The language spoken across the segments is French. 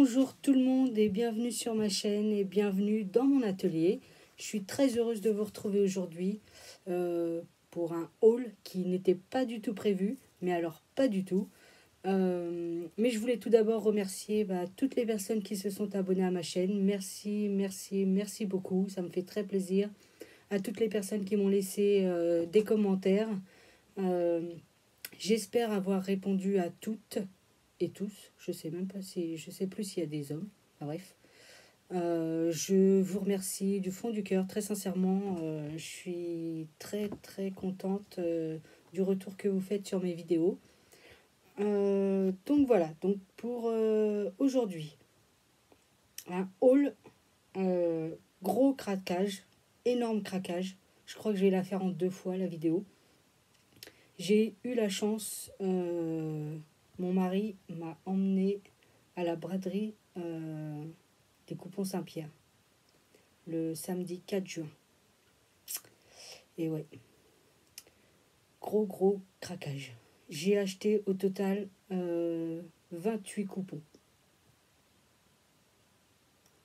Bonjour tout le monde et bienvenue sur ma chaîne et bienvenue dans mon atelier. Je suis très heureuse de vous retrouver aujourd'hui pour un haul qui n'était pas du tout prévu, mais alors pas du tout. Mais je voulais tout d'abord remercier toutes les personnes qui se sont abonnées à ma chaîne. Merci, merci, merci beaucoup, ça me fait très plaisir. À toutes les personnes qui m'ont laissé des commentaires. J'espère avoir répondu à toutes et tous. Je sais même pas si, je sais plus s'il y a des hommes. Enfin, bref. Je vous remercie du fond du cœur, très sincèrement. Je suis très très contente du retour que vous faites sur mes vidéos. Donc voilà, donc pour aujourd'hui, un haul, gros craquage, énorme craquage. Je crois que je vais la faire en 2 fois la vidéo. J'ai eu la chance, mon mari m'a emmené à la braderie des Coupons Saint-Pierre le samedi 4 juin. Et ouais, gros craquage. J'ai acheté au total 28 coupons.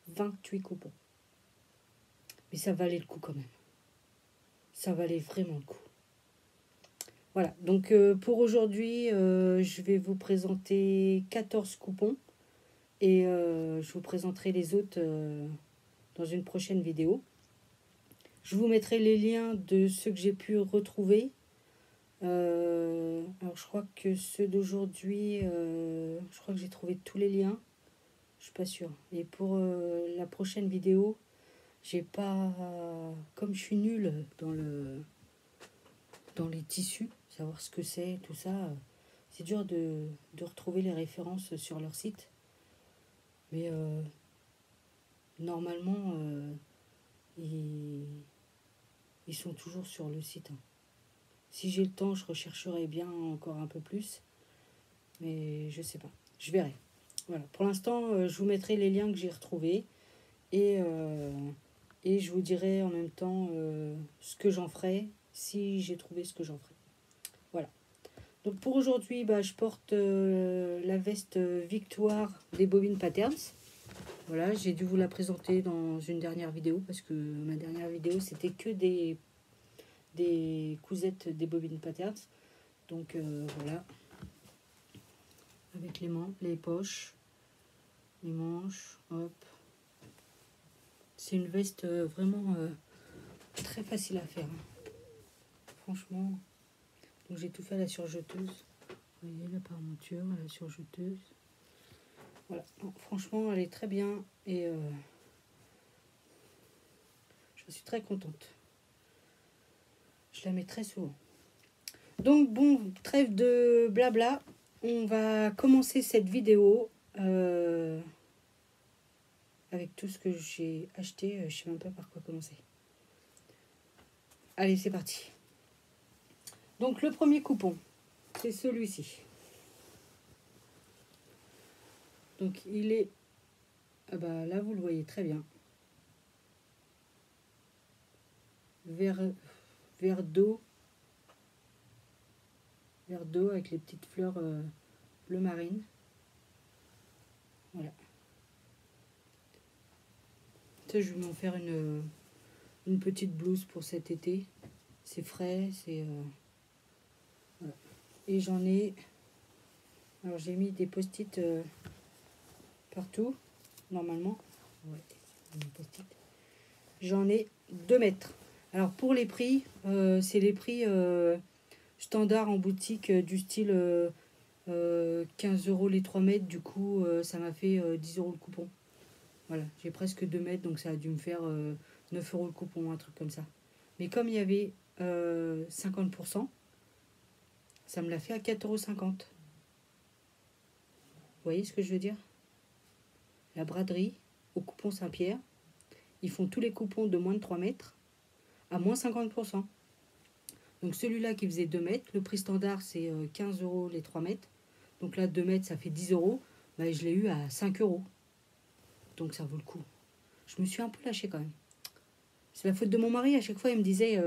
28 coupons. Mais ça valait le coup quand même. Ça valait vraiment le coup. Voilà, donc pour aujourd'hui, je vais vous présenter 14 coupons. Et je vous présenterai les autres dans une prochaine vidéo. Je vous mettrai les liens de ceux que j'ai pu retrouver. Alors je crois que ceux d'aujourd'hui, je crois que j'ai trouvé tous les liens. Je suis pas sûre. Et pour la prochaine vidéo, j'ai pas, comme je suis nulle dans les tissus, savoir ce que c'est, tout ça, c'est dur de retrouver les références sur leur site. Mais normalement, ils sont toujours sur le site. Si j'ai le temps, je rechercherai bien encore un peu plus. Mais je sais pas. Je verrai. Voilà. Pour l'instant, je vous mettrai les liens que j'ai retrouvés. Et je vous dirai en même temps ce que j'en ferai, si j'ai trouvé ce que j'en ferai. Voilà. Donc pour aujourd'hui, je porte la veste Victoire des Bobines Patterns. Voilà, j'ai dû vous la présenter dans une dernière vidéo parce que ma dernière vidéo c'était que des cousettes des Bobines Patterns. Donc voilà, avec les poches, les manches, hop. C'est une veste vraiment très facile à faire. Franchement, donc j'ai tout fait à la surjeteuse. Vous voyez la parementure à la surjeteuse. Voilà, donc, franchement elle est très bien et je suis très contente. Je la mets très souvent. Donc bon, trêve de blabla, on va commencer cette vidéo avec tout ce que j'ai acheté. Je sais même pas par quoi commencer. Allez, c'est parti. Donc le premier coupon, c'est celui-ci. Donc il est, là vous le voyez très bien, vert d'eau avec les petites fleurs bleu marine. Voilà. Ça, je vais m'en faire une petite blouse pour cet été. C'est frais, c'est voilà. Et j'en ai, alors j'ai mis des post-it partout normalement. Ouais, post-it. J'en ai 2 mètres. Alors pour les prix, c'est les prix standard en boutique du style 15 € les 3 mètres. Du coup, ça m'a fait 10 € le coupon. Voilà, j'ai presque 2 mètres, donc ça a dû me faire 9 € le coupon, un truc comme ça. Mais comme il y avait 50%, ça me l'a fait à 4,50 €. Vous voyez ce que je veux dire? La braderie au coupon Saint-Pierre, ils font tous les coupons de moins de 3 mètres à moins 50%. Donc celui-là qui faisait 2 mètres, le prix standard c'est 15 € les 3 mètres. Donc là 2 mètres ça fait 10 €. Je l'ai eu à 5 €. Donc ça vaut le coup. Je me suis un peu lâchée quand même. C'est la faute de mon mari. À chaque fois il me disait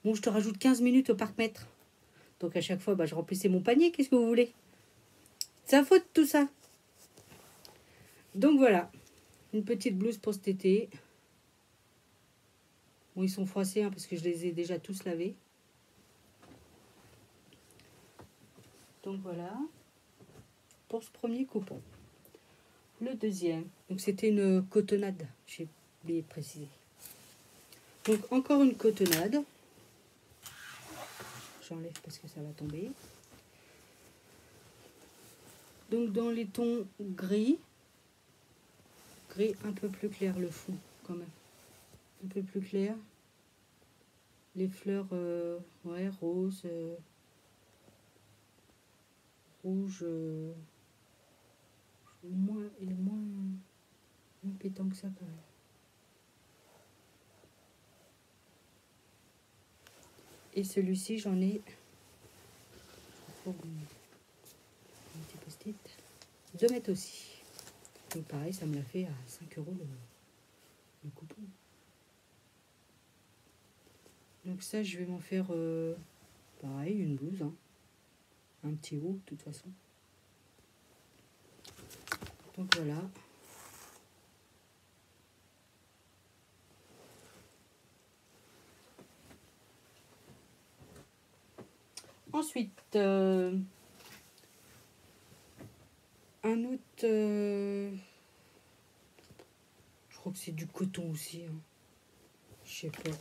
bon, je te rajoute 15 minutes au parc-mètre. Donc à chaque fois je remplissais mon panier. Qu'est-ce que vous voulez? C'est sa faute tout ça. Donc voilà, une petite blouse pour cet été. Bon, ils sont froissés hein, parce que je les ai déjà tous lavés. Donc voilà, pour ce premier coupon. Le deuxième, donc c'était une cotonnade, j'ai oublié de préciser. Donc encore une cotonnade. J'enlève parce que ça va tomber. Donc dans les tons gris un peu plus clair le fond quand même. Un peu plus clair. Les fleurs, ouais, rose, rouge, il est moins pétant que ça quand même. Et celui-ci, j'en ai un petit post-it. 2 mètres aussi. Donc pareil, ça me l'a fait à 5 € le coupon. Donc ça, je vais m'en faire pareil, une blouse. Hein. Un petit haut, de toute façon. Donc voilà. Ensuite, un autre... je crois que c'est du coton aussi. Hein. Je sais pas.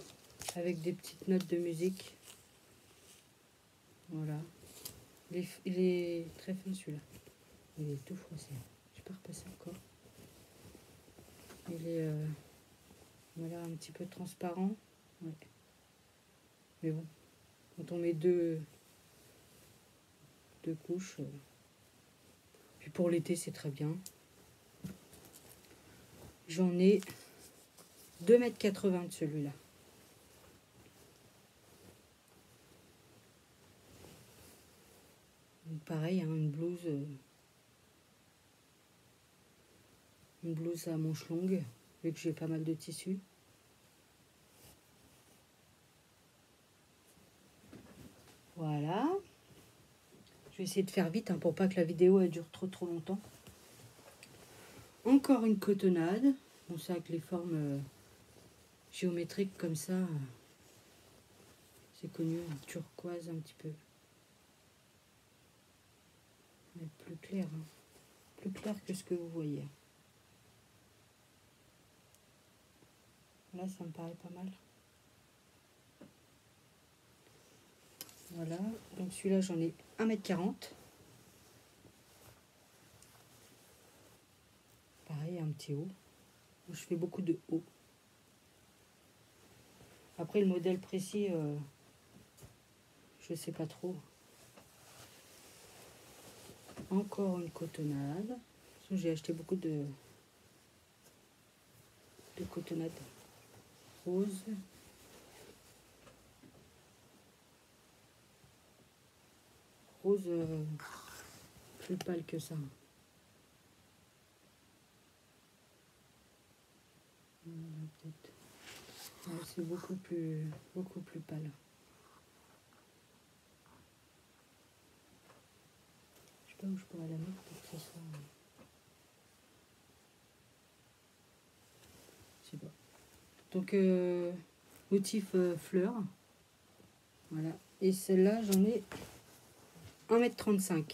Avec des petites notes de musique. Voilà. Il est très fin celui-là. Il est tout froissé. Je vais pas repasser encore. Il est... il a l'air un petit peu transparent. Ouais. Mais bon. Quand on met deux couches. Puis pour l'été, c'est très bien. J'en ai 2,80 m de celui-là. Pareil, hein, une blouse à manches longues, vu que j'ai pas mal de tissu. Voilà. Je vais essayer de faire vite hein, pour pas que la vidéo elle dure trop longtemps. Encore une cotonnade. Bon, ça avec les formes géométriques comme ça, c'est connu, turquoise un petit peu. Mais plus clair, hein. Plus clair que ce que vous voyez. Là, ça me paraît pas mal. Voilà, donc celui-là, j'en ai 1,40 m. Pareil, un petit haut. Je fais beaucoup de haut. Après, le modèle précis, je sais pas trop. Encore une cotonnade. J'ai acheté beaucoup de cotonnade rose. Rose plus pâle que ça. Ouais, c'est beaucoup plus pâle. Je sais pas où je pourrais la mettre pour que ça soit... Je sais pas. Donc, motif fleur. Voilà. Et celle-là, j'en ai 1,35 m.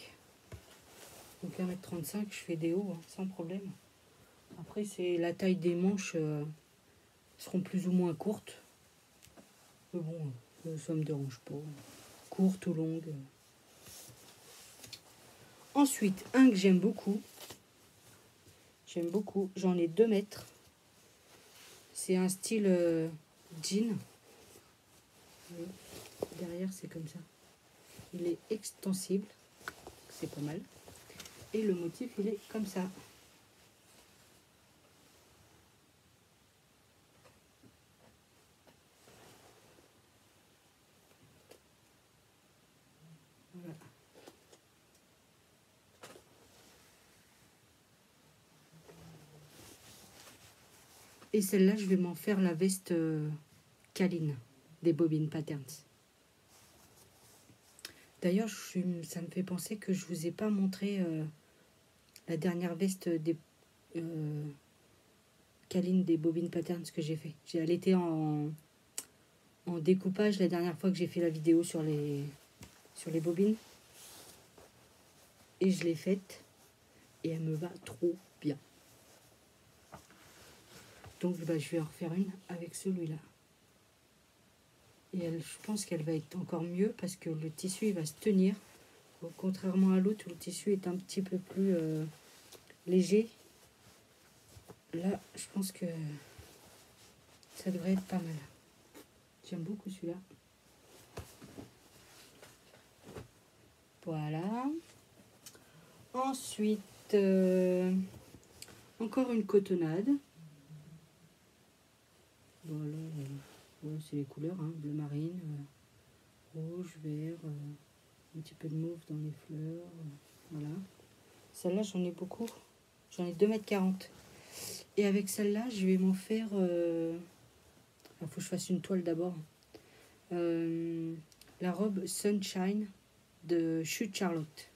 Donc 1,35 m, je fais des hauts, hein, sans problème. Après, c'est la taille des manches seront plus ou moins courtes. Mais bon, ça me dérange pas. Courtes ou longues. Ensuite, un que j'aime beaucoup. J'en ai 2 mètres. C'est un style jean. Derrière, c'est comme ça. Il est extensible. C'est pas mal. Et le motif, il est comme ça. Voilà. Et celle-là, je vais m'en faire la veste câline des Bobine Patterns. D'ailleurs, ça me fait penser que je vous ai pas montré la dernière veste câline des bobines patterns que j'ai fait. Elle était en découpage la dernière fois que j'ai fait la vidéo sur les bobines. Et je l'ai faite. Et elle me va trop bien. Donc bah, je vais en refaire une avec celui-là. Et je pense qu'elle va être encore mieux parce que le tissu il va se tenir. Contrairement à l'autre, le tissu est un petit peu plus léger. Là, je pense que ça devrait être pas mal. J'aime beaucoup celui-là. Voilà. Ensuite, encore une cotonnade. Voilà, ouais, c'est les couleurs, hein, bleu marine, rouge, vert, un petit peu de mauve dans les fleurs. Voilà. Celle-là, j'en ai beaucoup. J'en ai 2,40 m. Et avec celle-là, je vais m'en faire... il faut que je fasse une toile d'abord. La robe Sunshine de Chute Charlotte.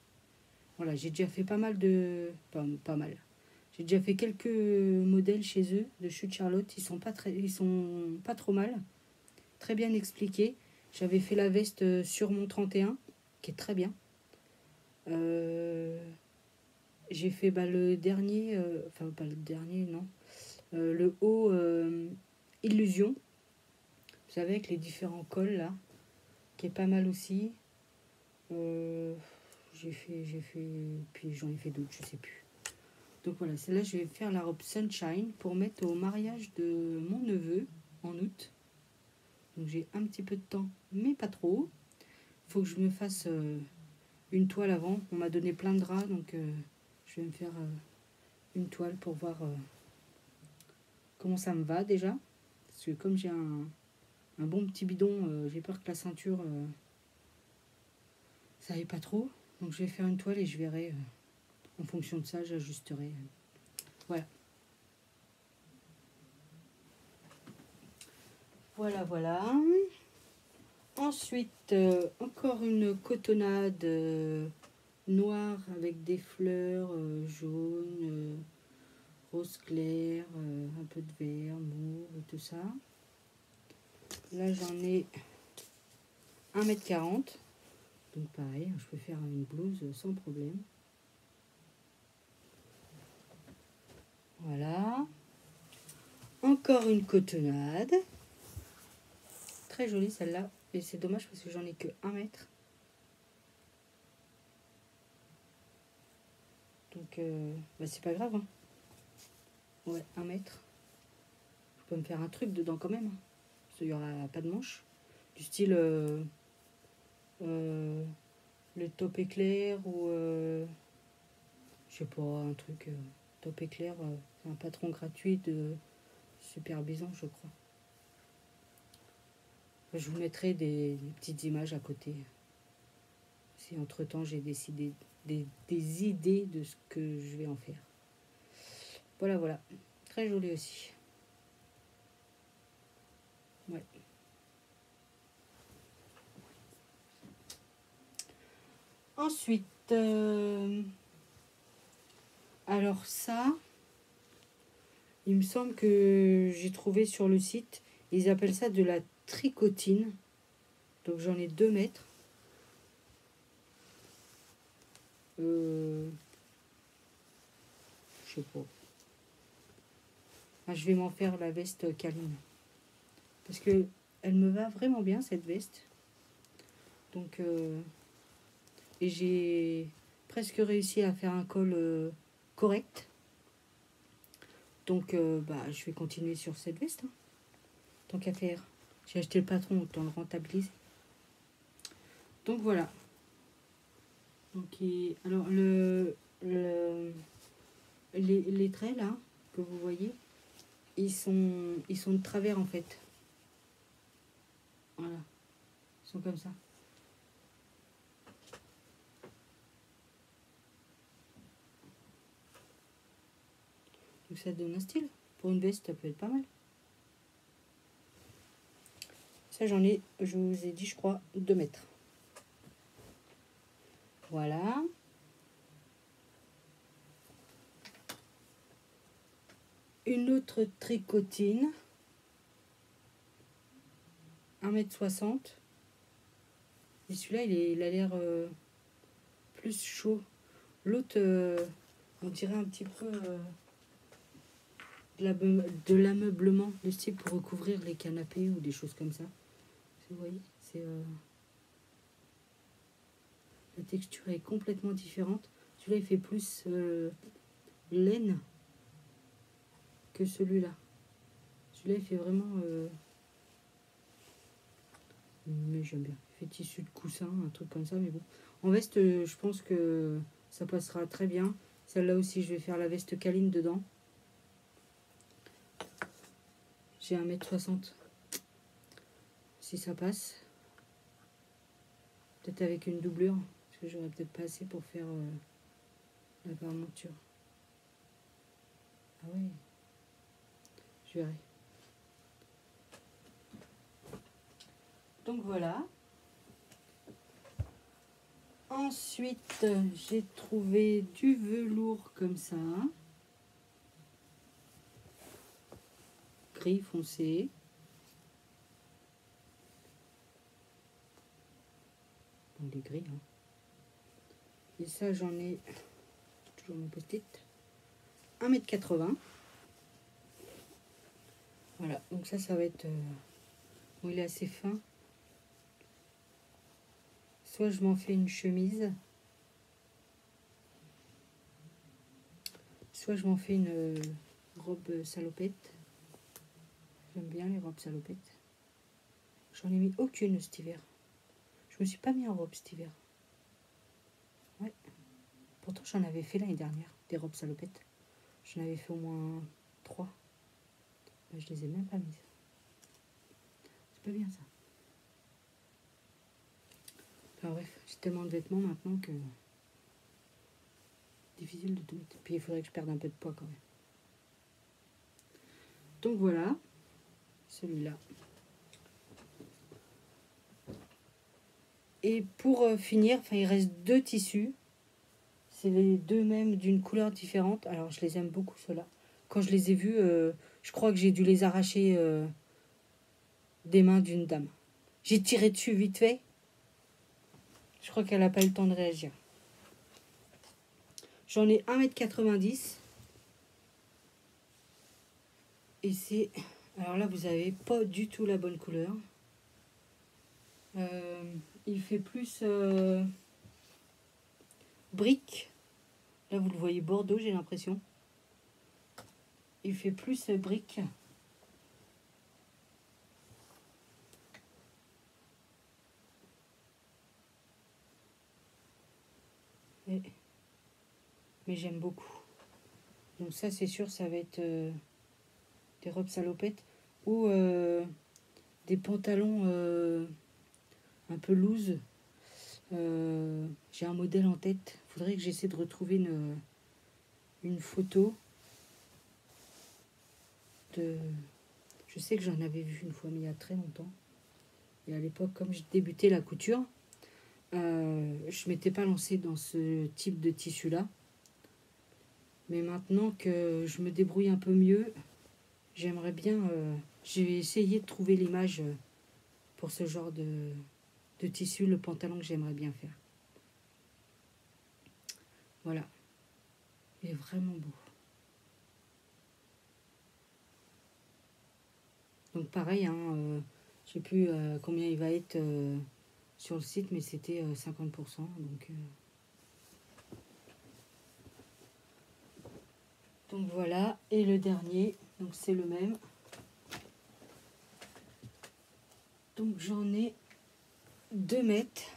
Voilà, j'ai déjà fait pas mal de... Pas mal. J'ai déjà fait quelques modèles chez eux de Chute Charlotte. Ils sont pas trop mal. Très bien expliqués. J'avais fait la veste sur mon 31, qui est très bien. J'ai fait le dernier... enfin, pas le dernier, non. Le haut Illusion. Vous savez, avec les différents cols, là. Qui est pas mal aussi. J'ai fait... Puis j'en ai fait d'autres, je sais plus. Donc voilà, celle-là, je vais faire la robe Sunshine pour mettre au mariage de mon neveu en août. Donc j'ai un petit peu de temps, mais pas trop. Il faut que je me fasse une toile avant. On m'a donné plein de draps, donc je vais me faire une toile pour voir comment ça me va déjà. Parce que comme j'ai un bon petit bidon, j'ai peur que la ceinture, ça aille pas trop. Donc je vais faire une toile et je verrai. En fonction de ça, j'ajusterai. Voilà. Voilà. Ensuite, encore une cotonnade noire avec des fleurs jaunes, rose clair, un peu de vert, mauve et tout ça. Là, j'en ai 1,40 m. Donc pareil, je peux faire une blouse sans problème. Voilà. Encore une cotonnade. Très jolie celle-là. Et c'est dommage parce que j'en ai que 1 mètre. Donc c'est pas grave. Hein. Ouais, 1 mètre. Je peux me faire un truc dedans quand même. Parce qu'il n'y aura pas de manche. Du style le top éclair ou je sais pas, un truc top éclair. C'est un patron gratuit de Super Bison, je crois. Je vous mettrai des petites images à côté. Si entre temps j'ai décidé des idées de ce que je vais en faire. Voilà. Très joli aussi. Ouais. Ensuite, alors ça, il me semble que j'ai trouvé sur le site, ils appellent ça de la tricotine. Donc j'en ai 2 mètres. Je sais pas. Je vais m'en faire la veste câline. Parce que elle me va vraiment bien cette veste. Donc et j'ai presque réussi à faire un col correct. Donc je vais continuer sur cette veste. Hein. Tant qu'à faire. J'ai acheté le patron, autant le rentabiliser. Donc voilà. Donc, alors les traits là que vous voyez, ils sont de travers en fait. Voilà. Ils sont comme ça. Donc ça donne un style. Pour une veste, ça peut être pas mal. Ça j'en ai, je vous ai dit je crois, 2 mètres. Voilà. une autre tricotine, 1,60 m. Et celui-là, il a l'air plus chaud. L'autre, on dirait un petit peu de l'ameublement, de style pour recouvrir les canapés ou des choses comme ça. Vous voyez, c'est la texture est complètement différente. Celui-là, il fait plus laine que celui-là. Celui-là, il fait vraiment... mais j'aime bien. Il fait tissu de coussin, un truc comme ça. Mais bon, en veste, je pense que ça passera très bien. Celle-là aussi, je vais faire la veste câline dedans. J'ai 1,60 m. Si ça passe. Peut-être avec une doublure. Parce que j'aurais peut-être pas assez pour faire la garniture. Ah ouais. Je verrai. Donc voilà. Ensuite, j'ai trouvé du velours comme ça. Gris foncé. Bon, il est gris. Hein. Et ça, j'en ai... Toujours mon post-it. 1,80 m. Voilà. Donc ça va être... Bon, il est assez fin. Soit je m'en fais une chemise. Soit je m'en fais une robe salopette. J'aime bien les robes salopettes. J'en ai mis aucune cet hiver. Je me suis pas mis en robe cet hiver. Ouais. Pourtant j'en avais fait l'année dernière, des robes salopettes. J'en avais fait au moins 3. Ben, je les ai même pas mises. C'est pas bien ça. Enfin bref, j'ai tellement de vêtements maintenant que... difficile de tout mettre. Puis il faudrait que je perde un peu de poids quand même. Donc voilà, celui-là. Et pour finir, il reste 2 tissus. C'est les 2 mêmes d'une couleur différente. Alors je les aime beaucoup ceux-là. Quand je les ai vus, je crois que j'ai dû les arracher des mains d'une dame. J'ai tiré dessus vite fait. Je crois qu'elle n'a pas eu le temps de réagir. J'en ai 1,90 m. Et c'est... Alors là, vous n'avez pas du tout la bonne couleur. Il fait plus brique. Là, vous le voyez bordeaux, j'ai l'impression. Il fait plus brique. Mais j'aime beaucoup. Donc ça, c'est sûr, ça va être des robes salopettes ou des pantalons un peu loose. J'ai un modèle en tête. Faudrait que j'essaie de retrouver une photo de... Je sais que j'en avais vu une fois, mais il y a très longtemps. Et à l'époque, comme je débutais la couture, je m'étais pas lancée dans ce type de tissu-là. Mais maintenant que je me débrouille un peu mieux, j'aimerais bien... j'ai essayé de trouver l'image pour ce genre de tissu, le pantalon que j'aimerais bien faire. Voilà. Il est vraiment beau. Donc pareil, hein, je sais plus combien il va être sur le site, mais c'était 50%. Donc voilà, et le dernier, donc c'est le même. Donc j'en ai 2 mètres.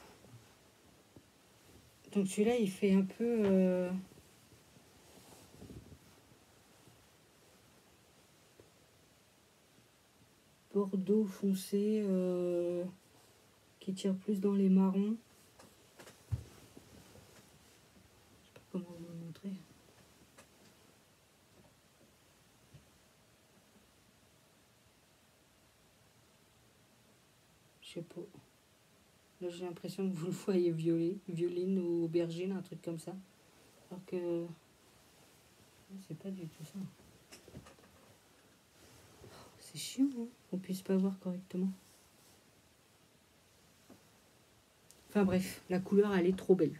Donc celui-là, il fait un peu... bordeaux foncé, qui tire plus dans les marrons. Je sais pas comment vous le montrer. Je sais pas. Là, j'ai l'impression que vous le voyez violine ou aubergine, un truc comme ça. Alors que c'est pas du tout ça. C'est chiant, hein, qu'on puisse pas voir correctement. Enfin bref, la couleur, elle est trop belle.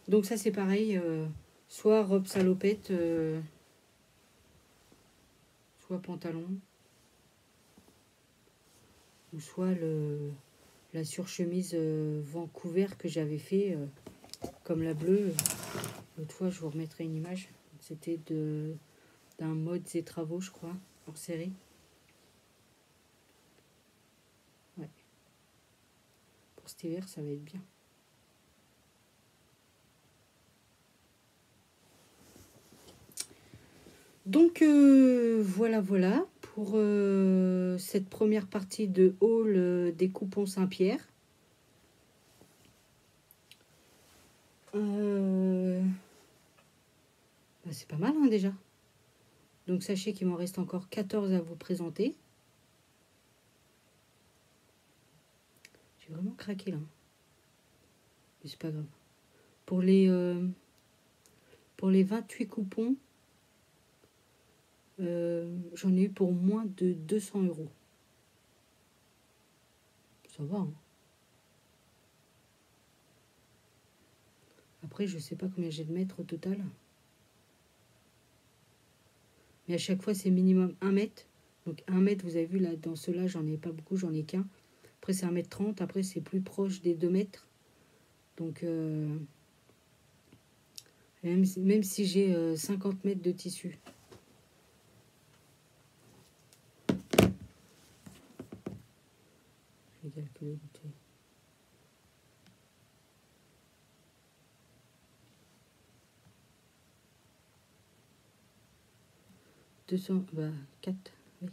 Donc ça, c'est pareil. Soit robe salopette, soit pantalon. Ou soit la surchemise Vancouver que j'avais fait, comme la bleue. L'autre fois, je vous remettrai une image. C'était d'un Modes et Travaux, je crois, hors série. Ouais. Pour cet hiver, ça va être bien. Donc, voilà pour cette première partie de haul des coupons Saint-Pierre. Bah, c'est pas mal, hein, déjà. Donc, sachez qu'il m'en reste encore 14 à vous présenter. J'ai vraiment craqué, là. Mais c'est pas grave. Pour les 28 coupons, j'en ai eu pour moins de 200 €. Ça va, hein. Après, je sais pas combien j'ai de mètres au total. Mais à chaque fois, c'est minimum 1 mètre. Donc 1 mètre, vous avez vu, là, dans ceux-là, j'en ai pas beaucoup, j'en ai qu'un. Après, c'est 1,30 m. Après, c'est plus proche des 2 mètres. Donc, même si j'ai 50 mètres de tissu. Je vais calculer vite fait. Bah, 4, oui.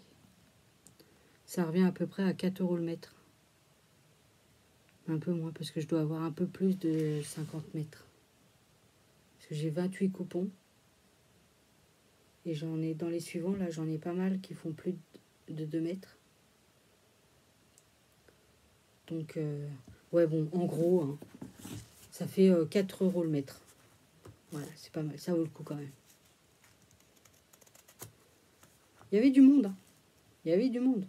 Ça revient à peu près à 4 € le mètre. Un peu moins, parce que je dois avoir un peu plus de 50 mètres. Parce que j'ai 28 coupons. Et j'en ai, dans les suivants, là, j'en ai pas mal qui font plus de 2 mètres. Donc, ouais, bon, en gros, hein, ça fait 4 € le mètre. Voilà, c'est pas mal, ça vaut le coup quand même. Il y avait du monde, hein. Il y avait du monde.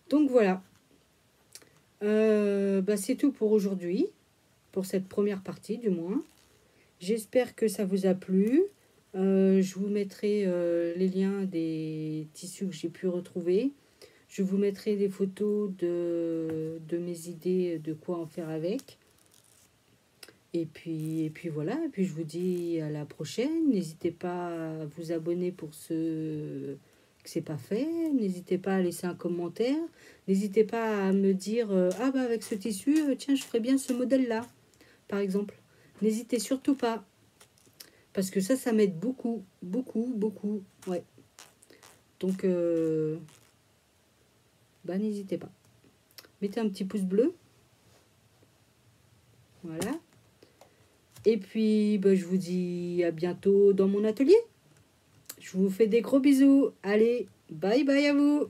Donc voilà. Bah, c'est tout pour aujourd'hui. Pour cette première partie, du moins. J'espère que ça vous a plu. Je vous mettrai les liens des tissus que j'ai pu retrouver. Je vous mettrai des photos de mes idées de quoi en faire avec. Et puis voilà. Et puis je vous dis à la prochaine. N'hésitez pas à vous abonner pour ceux que c'est pas fait. N'hésitez pas à laisser un commentaire. N'hésitez pas à me dire ah bah avec ce tissu, tiens, je ferais bien ce modèle-là, par exemple. N'hésitez surtout pas. Parce que ça m'aide beaucoup, beaucoup, beaucoup. Ouais. Donc, bah, n'hésitez pas. Mettez un petit pouce bleu. Voilà. Et puis, bah, je vous dis à bientôt dans mon atelier. Je vous fais des gros bisous. Allez, bye bye à vous.